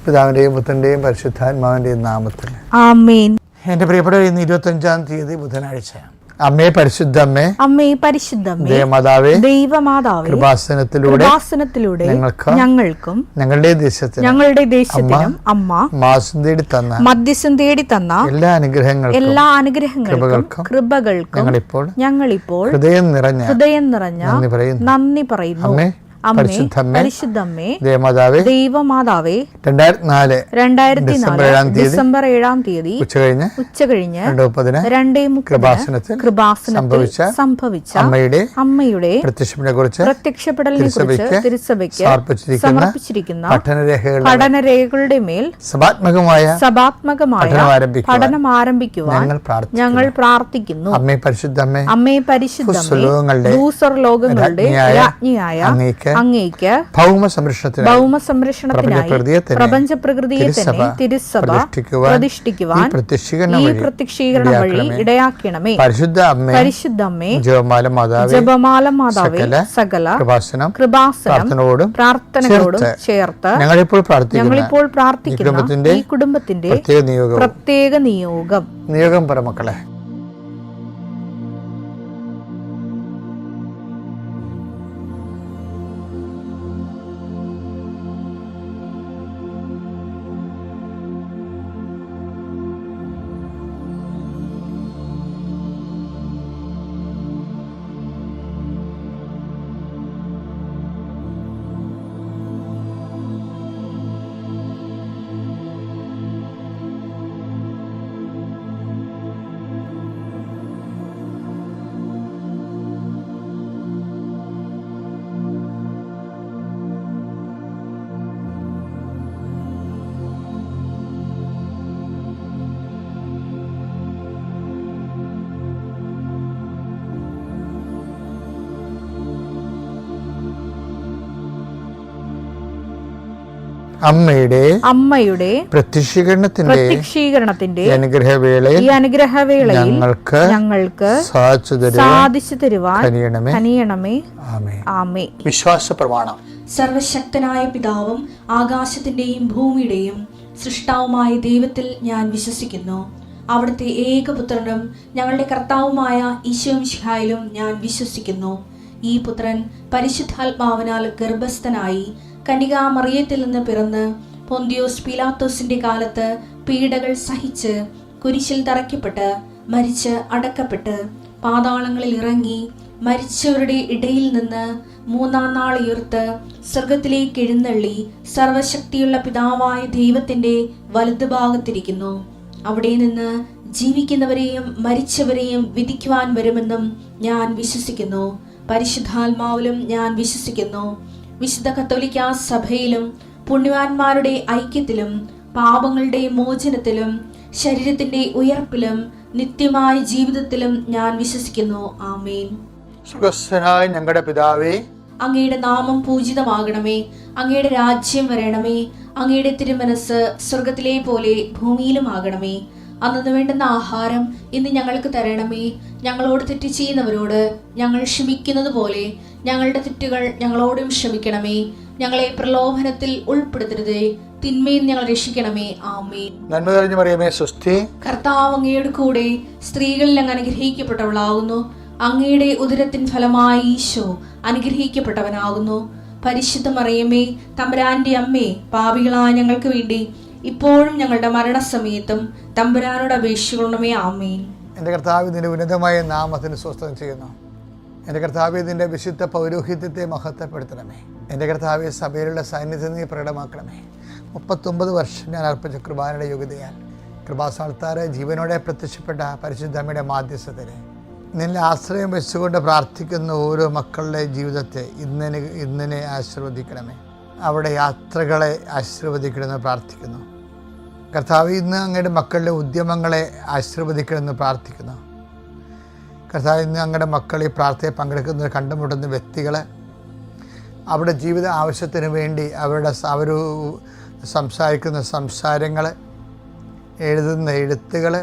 പിതാവിൻ്റെയും പുത്രൻ്റെയും പരിശുദ്ധാത്മാവിൻ്റെയും നാമത്തിൽ ആമേൻ. എൻ്റെ പ്രിയപ്പെട്ടവർ, ഇന്ന് 25-ാം തീയതി ബുധനാഴ്ച. അമ്മേ പരിശുദ്ധമ്മേ, അമ്മേ പരിശുദ്ധമ്മേ, ദേവമാതാവേ, ദൈവമാതാവേ, കൃപാസനത്തിലൂടെ ഞങ്ങൾക്കും ഞങ്ങളുടെ ദേശത്തിനും അമ്മ മധ്യസ്ഥം തേടി തന്ന എല്ലാ അനുഗ്രഹങ്ങൾക്കും ഞങ്ങളിപ്പോൾ ഹൃദയം നിറഞ്ഞ നന്ദി പറയുന്നു. അമ്മേ പരിശുദ്ധമ്മേ, ദേവമാതാവേ, 2004 ഡിസംബർ 7-ാം തീയതി ഉച്ചകഴിഞ്ഞ് 2:30 കൃപാസനത്തിൽ സംഭവിച്ച അമ്മയുടെ പ്രത്യക്ഷപ്പെടലിനെ കുറിച്ച് തിരുസഭയ്ക്ക് സമർപ്പിച്ചിരിക്കുന്ന പഠനരേഖകളുടെ മേൽ സഭാത്മകമായ പഠനം ആരംഭിക്കുവാൻ ഞങ്ങൾ പ്രാർത്ഥിക്കുന്നു. അമ്മേ പരിശുദ്ധമ്മേ, ഭൂസ്വർലോകങ്ങളുടെ രാജ്ഞിയായ അങ്ങേക്ക് ഭൗമസംരക്ഷണത്തിനായി പ്രപഞ്ച പ്രകൃതിയെ തന്നെ തിരുസഭ പ്രതിഷ്ഠിക്കുവാൻ ഈ പ്രത്യക്ഷീകരണം വഴി ഇടയാക്കണമേ. പരിശുദ്ധമ്മേ, ജപമാല മാതാവേ, സകല കൃപാസനം പ്രാർത്ഥനകളോടും ചേർത്ത് ഞങ്ങളിപ്പോൾ പ്രാർത്ഥിക്കുന്ന ഈ കുടുംബത്തിന്റെ പ്രത്യേക നിയോഗം പരമക്കളെ. അമ്മയുടെ പ്രത്യക്ഷീകരണത്തിന്റെ ഈ അനുഗ്രഹവേളയിൽ ഞങ്ങൾക്ക് സാധിച്ചു തരുവാൻ കനിയണമേ. ആമേൻ. വിശ്വാസ പ്രമാണം. സർവശക്തനായ പിതാവും ആകാശത്തിന്റെയും ഭൂമിയുടെയും സൃഷ്ടാവുമായ ദൈവത്തിൽ ഞാൻ വിശ്വസിക്കുന്നു. അവിടുത്തെ ഏകപുത്രനും ഞങ്ങളുടെ കർത്താവുമായ ഈശോ മിശിഹായിലും ഞാൻ വിശ്വസിക്കുന്നു. ഈ പുത്രൻ പരിശുദ്ധാത്മാവിനാൽ ഗർഭസ്ഥനായി കന്യകാമറിയത്തിൽ നിന്ന് പിറന്ന് പൊന്തിയോസ് പീലാത്തോസിന്റെ കാലത്ത് പീഡകൾ സഹിച്ച് കുരിശിൽ തറയ്ക്കപ്പെട്ട് മരിച്ച് അടക്കപ്പെട്ട് പാതാളങ്ങളിൽ ഇറങ്ങി മരിച്ചവരുടെ ഇടയിൽ നിന്ന് 3-ാം നാൾ ഉയർത്ത് സ്വർഗത്തിലേക്ക് എഴുന്നള്ളി സർവശക്തിയുള്ള പിതാവായ ദൈവത്തിന്റെ വലതുഭാഗത്തിരിക്കുന്നു. അവിടെ നിന്ന് ജീവിക്കുന്നവരെയും മരിച്ചവരെയും വിധിക്കുവാൻ വരുമെന്നും ഞാൻ വിശ്വസിക്കുന്നു. പരിശുദ്ധാത്മാവിലും ഞാൻ വിശ്വസിക്കുന്നു. വിശുദ്ധ കത്തോലിക്കാ സഭയിലും പുണ്യവാന്മാരുടെ ഐക്യത്തിലും പാപങ്ങളുടെ മോചനത്തിലും ശരീരത്തിന്റെ ഉയർപ്പിലും നിത്യമായ ജീവിതത്തിലും ഞാൻ വിശ്വസിക്കുന്നു. ആമേൻ. സ്വർഗ്ഗസ്ഥനായ ഞങ്ങളുടെ പിതാവേ, അങ്ങയുടെ നാമം പൂജിതമാകണമേ. അങ്ങയുടെ രാജ്യം വരണമേ. അങ്ങയുടെ തിരുമനസ് സ്വർഗത്തിലെ പോലെ ഭൂമിയിലും ആകണമേ. അന്നു വേണ്ടുന്ന ആഹാരം ഇന്ന് ഞങ്ങൾക്ക് തരണമേ. ഞങ്ങളോട് തെറ്റ് ചെയ്യുന്നവരോട് ഞങ്ങൾ ക്ഷമിക്കുന്നത് പോലെ ഞങ്ങളുടെ തെറ്റുകൾ ഞങ്ങളോടും ക്ഷമിക്കണമേ. ഞങ്ങളെ പ്രലോഭനത്തിൽ ഉൾപ്പെടുത്തരുതേ, തിന്മയിൽ ഞങ്ങൾ രക്ഷിക്കണമേ. ആമേൻ. നന്മ നിറഞ്ഞ മറിയമേ, സ്വസ്തി. കർത്താവ് അങ്ങയുടെ കൂടെ സ്ത്രീകളിൽ അങ്ങ് അനുഗ്രഹിക്കപ്പെട്ടവളാകുന്നു. അങ്ങയുടെ ഉദരത്തിൻ ഫലമായി ഈശോ അനുഗ്രഹിക്കപ്പെട്ടവനാകുന്നു. പരിശുദ്ധ മറിയമേ, തമ്പുരാന്റെ അമ്മേ, പാപികളായ ഞങ്ങൾക്ക് വേണ്ടി ഇപ്പോഴും ഞങ്ങളുടെ മരണസമയത്തും തമ്പുരാനോട് അപേക്ഷിക്കണമേ. ആമേൻ. എൻ്റെ കർത്താവ് ഇതിൻ്റെ ഉന്നതമായ നാമത്തിന് സ്വസ്ഥം ചെയ്യുന്നു. എൻ്റെ കർത്താവ് ഇതിൻ്റെ വിശുദ്ധ പൗരോഹിത്യത്തെ മഹത്വപ്പെടുത്തണമേ. എൻ്റെ കർത്താവ് സഭയിലുള്ള സാന്നിധ്യം നീ പ്രകടമാക്കണമേ. 39 വർഷം ഞാൻ അർപ്പിച്ച കൃപാനയുടെ യോഗ്യതയാൽ കൃപാസ്ഥാനത്താറ് ജീവനോടെ പ്രത്യക്ഷപ്പെട്ട പരിശുദ്ധമ്മയുടെ മാധ്യസ്ഥത്തിൽ നിന്നെ ആശ്രയം വെച്ചുകൊണ്ട് പ്രാർത്ഥിക്കുന്ന ഓരോ മക്കളുടെ ജീവിതത്തെ ഇന്നിനെ ആശീർവദിക്കണമേ. അവിടെ യാത്രകളെ ആശീർവദിക്കണമെന്ന് പ്രാർത്ഥിക്കുന്നു. കർത്താവ് ഇന്ന് അങ്ങയുടെ മക്കളുടെ ഉദ്യമങ്ങളെ ആശീർവദിക്കണമെന്ന് പ്രാർത്ഥിക്കുന്നു. കർത്താവ് ഇന്ന് അങ്ങയുടെ മക്കൾ ഈ പ്രാർത്ഥനയിൽ പങ്കെടുക്കുന്ന കണ്ടുമുട്ടുന്ന വ്യക്തികൾ അവരുടെ ജീവിത ആവശ്യത്തിന് വേണ്ടി അവർ സംസാരിക്കുന്ന സംസാരങ്ങൾ, എഴുതുന്ന എഴുത്തുകൾ,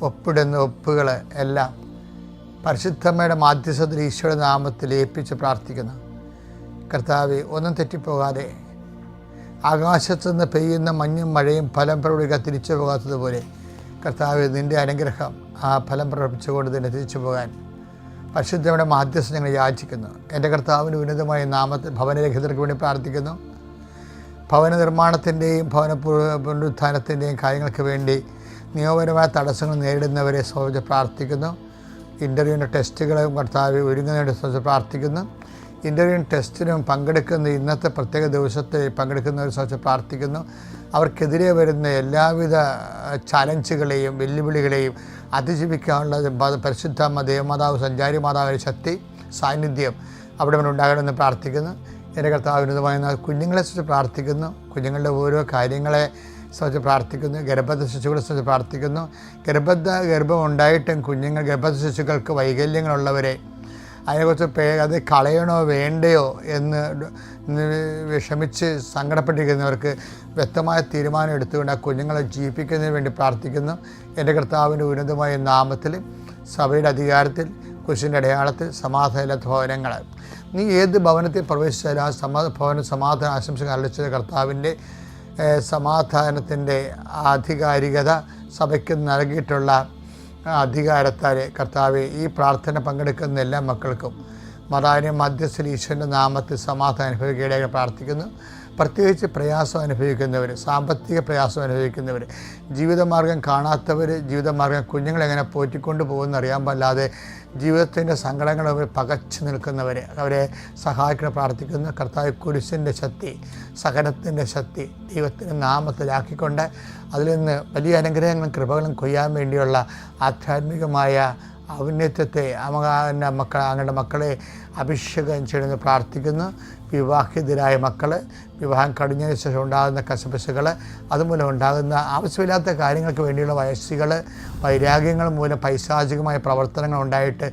ഒപ്പിടുന്ന ഒപ്പുകൾ എല്ലാം പരിശുദ്ധമ്മയുടെ മാധ്യസ്ഥത്തിൽ ഈശോയുടെ നാമത്തിൽ ഏൽപ്പിച്ച് പ്രാർത്ഥിക്കുന്നു. കർത്താവെ, ഒന്നും തെറ്റിപ്പോകാതെ ആകാശത്തുനിന്ന് പെയ്യുന്ന മഞ്ഞും മഴയും ഫലം പ്രകടിക്കുക തിരിച്ചു പോകാത്തതുപോലെ കർത്താവ് നിൻ്റെ അനുഗ്രഹം ആ ഫലം പ്രകടിപ്പിച്ചുകൊണ്ട് തന്നെ തിരിച്ചു പോകാൻ പരിശുദ്ധയുടെ മാധ്യസ്ഥം ഞങ്ങൾ യാചിക്കുന്നു. എൻ്റെ കർത്താവിൻ്റെ ഉന്നതമായ നാമത്തിൽ ഭവനരഹിതർക്ക് വേണ്ടി പ്രാർത്ഥിക്കുന്നു. ഭവന നിർമ്മാണത്തിൻ്റെയും ഭവന പുനരുത്ഥാനത്തിൻ്റെയും കാര്യങ്ങൾക്ക് വേണ്ടി നിയമപരമായ തടസ്സങ്ങൾ നേരിടുന്നവരെ സംബന്ധിച്ച് പ്രാർത്ഥിക്കുന്നു. ഇൻ്റർവ്യൂവിൻ്റെ ടെസ്റ്റുകളും കർത്താവ് ഒരുങ്ങുന്നതിനെ സംബന്ധിച്ച് പ്രാർത്ഥിക്കുന്നു. ഇൻ്റർവ്യൂവിന് ടെസ്റ്റിനും പങ്കെടുക്കുന്ന ഇന്നത്തെ പ്രത്യേക ദിവസത്തെ പങ്കെടുക്കുന്നവരെ സംബന്ധിച്ച് പ്രാർത്ഥിക്കുന്നു. അവർക്കെതിരെ വരുന്ന എല്ലാവിധ ചലഞ്ചുകളെയും വെല്ലുവിളികളെയും അതിജീവിക്കാനുള്ള പരിശുദ്ധ ദേവമാതാവ് സഞ്ചാരി മാതാവിൻ്റെ ശക്തി സാന്നിധ്യം അവിടെ ഉണ്ടാകണമെന്ന് പ്രാർത്ഥിക്കുന്നു. എൻ്റെ കർത്താവിനുമായി കുഞ്ഞുങ്ങളെ സംബന്ധിച്ച് പ്രാർത്ഥിക്കുന്നു. കുഞ്ഞുങ്ങളുടെ ഓരോ കാര്യങ്ങളെ സംബന്ധിച്ച് പ്രാർത്ഥിക്കുന്നു. ഗർഭസ്ഥ ശിശുക്കളെ സംബന്ധിച്ച് പ്രാർത്ഥിക്കുന്നു. ഗർഭം ഉണ്ടായിട്ടും ഗർഭസ്ഥ ശിശുക്കൾക്ക് വൈകല്യങ്ങളുള്ളവരെ അതിനെക്കുറിച്ച് അത് കളയണോ വേണ്ടയോ എന്ന് വിഷമിച്ച് സങ്കടപ്പെട്ടിരിക്കുന്നവർക്ക് വ്യക്തമായ തീരുമാനം എടുത്തുകൊണ്ട് ആ കുഞ്ഞുങ്ങളെ ജീവിപ്പിക്കുന്നതിന് വേണ്ടി പ്രാർത്ഥിക്കുന്നു. എൻ്റെ കർത്താവിൻ്റെ ഉന്നതമായ നാമത്തിൽ സഭയുടെ അധികാരത്തിൽ കുരിശിൻ്റെ അടയാളത്തിൽ സമാധാനമില്ലാത്ത ഭവനങ്ങൾ നീ ഏത് ഭവനത്തിൽ പ്രവേശിച്ചാലും ആ ഭവന സമാധാന ആശംസകൾ അറിയിച്ചത് കർത്താവിൻ്റെ സമാധാനത്തിൻ്റെ ആധികാരികത സഭയ്ക്ക് നൽകിയിട്ടുള്ള അധികാരത്താൽ കർത്താവെ ഈ പ്രാർത്ഥന പങ്കെടുക്കുന്ന എല്ലാ മക്കൾക്കും മതാന്യ മധ്യസ്ഥ ഈശ്വരൻ്റെ നാമത്തിൽ സമാധാനം അനുഭവിക്കുകയായി പ്രാർത്ഥിക്കുന്നു. പ്രത്യേകിച്ച് പ്രയാസം അനുഭവിക്കുന്നവർ, സാമ്പത്തിക പ്രയാസം അനുഭവിക്കുന്നവർ, ജീവിതമാർഗം കാണാത്തവർ, ജീവിതമാർഗം കുഞ്ഞുങ്ങളെങ്ങനെ പോറ്റിക്കൊണ്ട് പോകുമെന്ന് അറിയാൻ പാടില്ലാതെ ജീവിതത്തിൻ്റെ സങ്കടങ്ങൾ പകച്ചു നിൽക്കുന്നവർ അവരെ സഹായിക്കണം പ്രാർത്ഥിക്കുന്നു. കർത്താവ് കുരിശിൻ്റെ ശക്തി, സഹനത്തിൻ്റെ ശക്തി ദൈവത്തിൻ്റെ നാമത്തിലാക്കിക്കൊണ്ട് അതിൽ നിന്ന് വലിയ അനുഗ്രഹങ്ങളും കൃപകളും കൊയ്യാൻ വേണ്ടിയുള്ള ആധ്യാത്മികമായ ഔന്നത്യത്തെ അങ്ങയുടെ മക്കളെ അഭിഷേകം ചെയ്യണമെന്ന് പ്രാർത്ഥിക്കുന്നു. വിവാഹിതരായ മക്കൾ, വിവാഹം കഴിഞ്ഞതിന് ശേഷം ഉണ്ടാകുന്ന കശപിശകൾ, അതുമൂലം ഉണ്ടാകുന്ന ആവശ്യമില്ലാത്ത കാര്യങ്ങൾക്ക് വേണ്ടിയുള്ള വയസ്സുകൾ, വൈരാഗ്യങ്ങൾ മൂലം പൈശാചികമായ പ്രവർത്തനങ്ങൾ ഉണ്ടായിട്ട്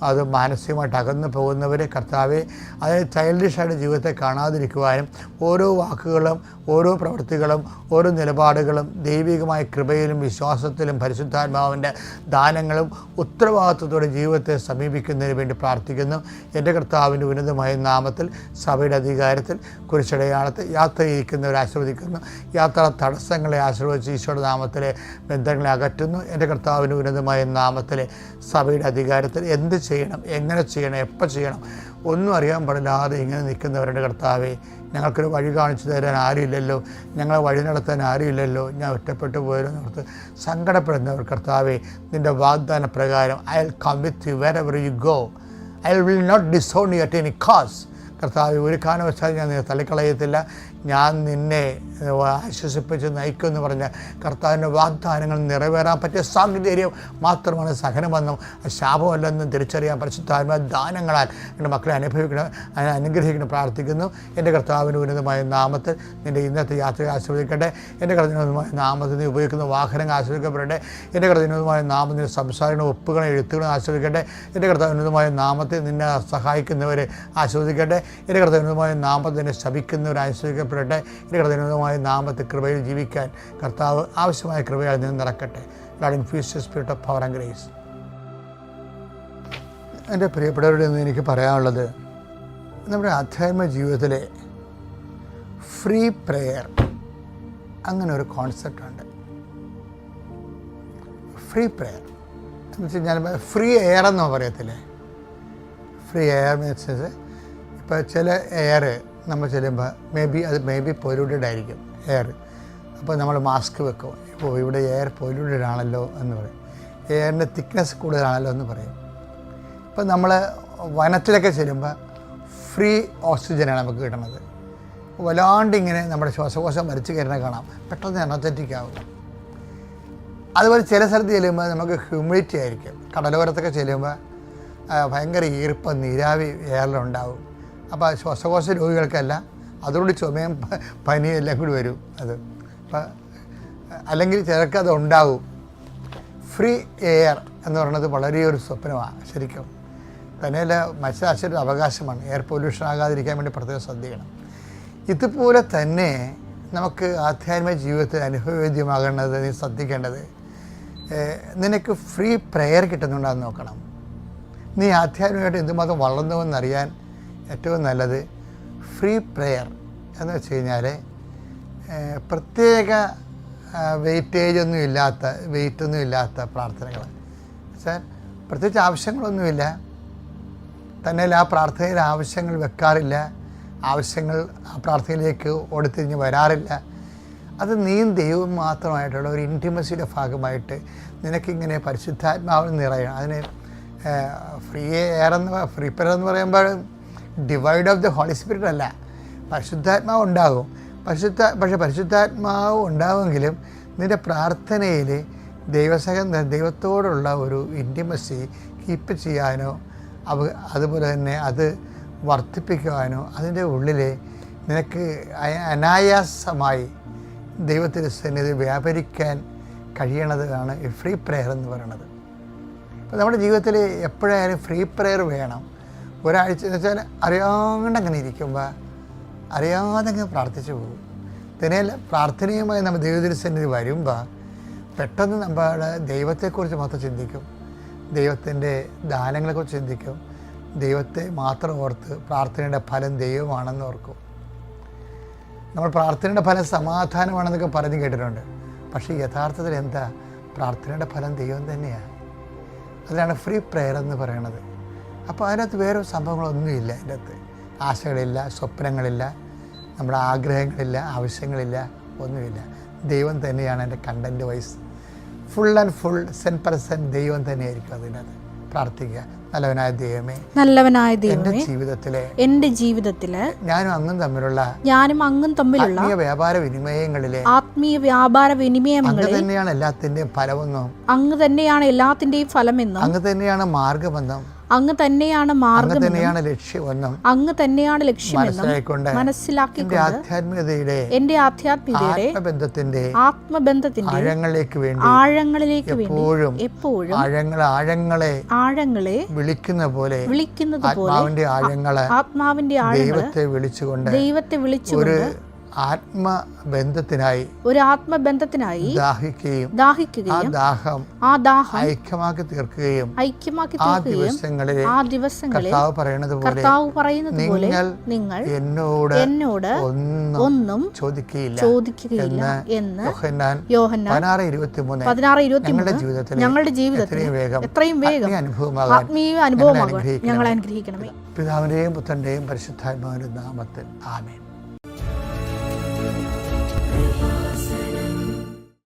അത് മാനസികമായിട്ട് അകന്നു പോകുന്നവർ കർത്താവെ അതിന് ചൈൽഡിഷായിട്ട് ജീവിതത്തെ കാണാതിരിക്കുവാനും ഓരോ വാക്കുകളും ഓരോ പ്രവൃത്തികളും ഓരോ നിലപാടുകളും ദൈവികമായ കൃപയിലും വിശ്വാസത്തിലും പരിശുദ്ധാത്മാവിൻ്റെ ദാനങ്ങളും ഉത്തരവാദിത്വത്തോടെ ജീവിതത്തെ സമീപിക്കുന്നതിന് വേണ്ടി പ്രാർത്ഥിക്കുന്നു. എൻ്റെ കർത്താവിൻ്റെ ഉന്നതമായ നാമത്തിൽ സഭയുടെ അധികാരത്തിൽ കുരിശടയാളത്തിൽ യാത്ര ചെയ്യിക്കുന്നവരെ ആശീർവദിക്കുന്നു. യാത്രാ തടസ്സങ്ങളെ ആശീർവദിച്ച് ഈശോയുടെ നാമത്തിലെ ബന്ധങ്ങളെ അകറ്റുന്നു. എൻ്റെ കർത്താവിൻ്റെ ഉന്നതമായ നാമത്തിലെ സഭയുടെ അധികാരത്തിൽ എന്ത് ചെയ്യണം, എങ്ങനെ ചെയ്യണം, എപ്പോൾ ചെയ്യണം ഒന്നും അറിയാൻ പാടില്ലാതെ ഇങ്ങനെ നിൽക്കുന്നവരുടെ കർത്താവെ ഞങ്ങൾക്കൊരു വഴി കാണിച്ചു തരാൻ ആരുമില്ലല്ലോ, ഞങ്ങളെ വഴി നടത്താൻ ആരുമില്ലല്ലോ, ഞാൻ ഒറ്റപ്പെട്ടു പോയാലും ഓർത്ത് സങ്കടപ്പെടുന്നവർ കർത്താവെ നിൻ്റെ വാഗ്ദാന പ്രകാരം I will come with you wherever you go, I will not disown you at any cost. കർത്താവ് ഒരു കാരണവശാലും ഞാൻ നിന്നെ തള്ളിക്കളയത്തില്ല, ഞാൻ നിന്നെ ആശ്വസിപ്പിച്ച് നയിക്കുമെന്ന് പറഞ്ഞ കർത്താവിൻ്റെ വാഗ്ദാനങ്ങൾ നിറവേറാൻ പറ്റിയ സാഹചര്യം മാത്രമാണ് സഹനമെന്നും ശാപമല്ലെന്നും തിരിച്ചറിയാൻ പരിശുദ്ധാത്മാ ദാനങ്ങളാൽ എൻ്റെ മക്കളെ അനുഗ്രഹിക്കണം പ്രാർത്ഥിക്കുന്നു. എൻ്റെ കർത്താവിൻ്റെ ഉന്നതമായ നാമത്തിൽ നിൻ്റെ ഇന്നത്തെ യാത്ര ആസ്വദിക്കട്ടെ. എൻ്റെ കർത്താവിനുമായ നാമത്തിൽ നീ ഉപയോഗിക്കുന്ന വാഹനങ്ങൾ ആസ്വദിക്കപ്പെടട്ടെ. എൻ്റെ കർത്താവിനുമായ നാമത്തിൽ സംസാരിക്കുന്ന ഒപ്പുകളും എഴുത്തുകളും ആസ്വദിക്കട്ടെ. എൻ്റെ കർത്താവിനുമായ നാമത്തിൽ നിന്നെ സഹായിക്കുന്നവരെ ആസ്വദിക്കട്ടെ. എൻ്റെ കർത്താവിനുമായ നാമത്തിൽ നിന്നെ ശപിക്കുന്നവർ ആസ്വദിക്കപ്പെടട്ടെ. എൻ്റെ കർത്താവിനുമായ നാമത്തിൽ കൃപയിൽ ജീവിക്കാൻ കർത്താവ് ആവശ്യമായ കൃപയാൽ നിന്ന് നിറക്കട്ടെ. Lord infuse the spirit of power and grace. എൻ്റെ പ്രിയപ്പെട്ടവരുടെ നിന്ന് എനിക്ക് പറയാനുള്ളത്, നമ്മുടെ ആധ്യാത്മിക ജീവിതത്തിലെ ഫ്രീ പ്രെയർ അങ്ങനെ ഒരു കോൺസെപ്റ്റുണ്ട്. ഫ്രീ പ്രെയർ എന്ന് വെച്ചാൽ ഞാൻ ഫ്രീ എയർ എന്നോ പറയത്തില്ലേ, ഫ്രീ എയർ മീൻസ് ഇപ്പോൾ ചില എയർ നമ്മൾ ചെല്ലുമ്പോൾ മേ ബി പൊല്യൂട്ടഡ് ആയിരിക്കും എയർ. അപ്പോൾ നമ്മൾ മാസ്ക് വെക്കും, ഇപ്പോൾ ഇവിടെ എയർ പൊല്യൂട്ടഡ് ആണല്ലോ എന്ന് പറയും, എയറിൻ്റെ തിക്നെസ് കൂടുതലാണല്ലോ എന്ന് പറയും. ഇപ്പോൾ നമ്മൾ വനത്തിലൊക്കെ ചെല്ലുമ്പോൾ ഫ്രീ ഓക്സിജനാണ് നമുക്ക് കിട്ടുന്നത്. വല്ലാണ്ട് ഇങ്ങനെ നമ്മുടെ ശ്വാസകോശം വലിച്ചു കയറുന്നത് കാണാം, പെട്ടെന്ന് എനർജറ്റിക് ആവും. അതുപോലെ ചില സ്ഥലത്ത് ചെല്ലുമ്പോൾ നമുക്ക് ഹ്യൂമിഡിറ്റി ആയിരിക്കും. കടലോരത്തൊക്കെ ചെല്ലുമ്പോൾ ഭയങ്കര ഈർപ്പം നീരാവി എയറിലുണ്ടാവും. അപ്പോൾ ശ്വാസകോശ രോഗികൾക്കല്ല, അതുകൊണ്ട് ചുമയും പനിയും എല്ലാം കൂടി വരും. അത് അപ്പം അല്ലെങ്കിൽ ചിലർക്ക് അത് ഉണ്ടാവും. ഫ്രീ എയർ എന്ന് പറയുന്നത് വളരെ ഒരു സ്വപ്നമാണ് ശരിക്കും. തന്നെയല്ല മത്സ്യാശയുടെ അവകാശമാണ്. എയർ പൊല്യൂഷൻ ആകാതിരിക്കാൻ വേണ്ടി പ്രത്യേകം ശ്രദ്ധിക്കണം. ഇതുപോലെ തന്നെ നമുക്ക് ആധ്യാത്മിക ജീവിതത്തിൽ അനുഭവവേദ്യമാകേണ്ടത്, നീ ശ്രദ്ധിക്കേണ്ടത്, നിനക്ക് ഫ്രീ പ്രെയർ കിട്ടുന്നുണ്ടെന്ന് നോക്കണം. നീ ആധ്യാത്മികമായിട്ട് എന്തുമാത്രം വളർന്നുവെന്നറിയാൻ ഏറ്റവും നല്ലത് ഫ്രീ പ്രെയർ എന്ന് വെച്ച് കഴിഞ്ഞാൽ പ്രത്യേക വെയിറ്റൊന്നും ഇല്ലാത്ത പ്രാർത്ഥനകൾ. വെച്ചാൽ പ്രത്യേകിച്ച് ആവശ്യങ്ങളൊന്നുമില്ല, തന്നെയല്ല ആ പ്രാർത്ഥനയിൽ ആവശ്യങ്ങൾ വെക്കാറില്ല, ആവശ്യങ്ങൾ ആ പ്രാർത്ഥനയിലേക്ക് ഓടിത്തിരിഞ്ഞ് വരാറില്ല. അത് നീയും ദൈവവും മാത്രമായിട്ടുള്ള ഒരു ഇൻറ്റിമസിയുടെ ഭാഗമായിട്ട് നിനക്കിങ്ങനെ പരിശുദ്ധാത്മാവിൽ നിറയണം. അതിന് ഫ്രീ പ്രയർ എന്ന് പറയുമ്പോൾ divide of the holy spirit അല്ല, പരിശുദ്ധാത്മാവ് ഉണ്ടാകും. പക്ഷേ പരിശുദ്ധാത്മാവ് ഉണ്ടാവുമെങ്കിലും നിൻ്റെ പ്രാർത്ഥനയിൽ ദൈവത്തോടുള്ള ഒരു ഇൻറ്റിമസി കീപ്പ് ചെയ്യാനോ അതുപോലെ തന്നെ അത് വർദ്ധിപ്പിക്കുവാനോ അതിൻ്റെ ഉള്ളിൽ നിനക്ക് അനായാസമായി ദൈവത്തിൻ്റെ സന്നിധി വ്യാപരിക്കാൻ കഴിയണതാണ് ഈ ഫ്രീ പ്രെയർ എന്ന് പറയുന്നത്. അപ്പോൾ നമ്മുടെ ജീവിതത്തിൽ എപ്പോഴായാലും ഫ്രീ പ്രെയർ വേണം. ഒരാഴ്ച എന്ന് വെച്ചാൽ അറിയാണ്ടങ്ങനെ ഇരിക്കുമ്പോൾ അറിയാതെ പ്രാർത്ഥിച്ചു പോകും. തന്നെയല്ല പ്രാർത്ഥനയുമായി നമ്മൾ ദൈവത്തിൻ്റെ സന്നിധി വരുമ്പോൾ പെട്ടെന്ന് നമ്മൾ ദൈവത്തെക്കുറിച്ച് മാത്രം ചിന്തിക്കും, ദൈവത്തിൻ്റെ ദാനങ്ങളെക്കുറിച്ച് ചിന്തിക്കും, ദൈവത്തെ മാത്രം ഓർത്ത് പ്രാർത്ഥനയുടെ ഫലം ദൈവമാണെന്ന് ഓർക്കും. നമ്മൾ പ്രാർത്ഥനയുടെ ഫലം സമാധാനമാണെന്നൊക്കെ പറഞ്ഞു കേട്ടിട്ടുണ്ട്. പക്ഷേ യഥാർത്ഥത്തിൽ എന്താ? പ്രാർത്ഥനയുടെ ഫലം ദൈവം തന്നെയാണ്. അതിനാണ് ഫ്രീ പ്രെയർ എന്ന് പറയുന്നത്. അപ്പോൾ അതിനകത്ത് വേറെ സംഭവങ്ങളൊന്നുമില്ല. അതിൻ്റെ അകത്ത് ആശകളില്ല, സ്വപ്നങ്ങളില്ല, നമ്മുടെ ആഗ്രഹങ്ങളില്ല, ആവശ്യങ്ങളില്ല, ഒന്നുമില്ല. ദൈവം തന്നെയാണ് എൻ്റെ content wise. Full and full 100% ദൈവം തന്നെയായിരിക്കും അതിനകത്ത്. പ്രാർത്ഥിക്കുക. നല്ലവനായ ദൈവമേ, എൻ്റെ ജീവിതത്തിലെ ഞാനും അങ്ങും തമ്മിലുള്ള ആത്മീയ വ്യാപാര വിനിമയങ്ങളിൽ തന്നെയാണ് എല്ലാത്തിൻ്റെയും ഫലമെന്നും അങ്ങ് തന്നെയാണ് എല്ലാത്തിൻ്റെയും ഫലമെന്നും അങ്ങ് തന്നെയാണ് മാർഗമെന്നും അങ്ങ് തന്നെയാണ് മാർഗം, തന്നെയാണ് ലക്ഷ്യമെന്നും അങ്ങ് തന്നെയാണ് ലക്ഷ്യമെന്നും മനസ്സിലാക്കിക്കൊണ്ട് എന്റെ ആധ്യാത്മികതയുടെ ആത്മബന്ധത്തിന്റെ ആഴങ്ങളിലേക്ക് വേണ്ടി എപ്പോഴും ആഴങ്ങളെ വിളിക്കുന്നത് പോലെ ആത്മാവിന്റെ ആഴങ്ങളെ ദൈവത്തെ വിളിച്ചുകൊണ്ട് ഒരു ആത്മബന്ധത്തിനായി ദാഹിക്കുകയും ആ ദാഹം ഐക്യമാക്കി തീർക്കുകയും ആ ദിവസങ്ങളിൽ കർത്താവ് പറയുന്നത് പോലെ നിങ്ങൾ എന്നോട് ഒന്നും ചോദിക്കുകയില്ല എന്ന് യോഹന്നാൻ 16:23 ഞങ്ങളുടെ ജീവിതത്തിൽ എത്രയും വേഗം ആത്മീയ അനുഭവമാകാൻ ഞങ്ങൾ അനുഗ്രഹിക്കണമേ. പിതാവിന്റെയും പുത്രന്റെയും പരിശുദ്ധാത്മാവിന്റെ നാമത്തിൽ ആമേൻ.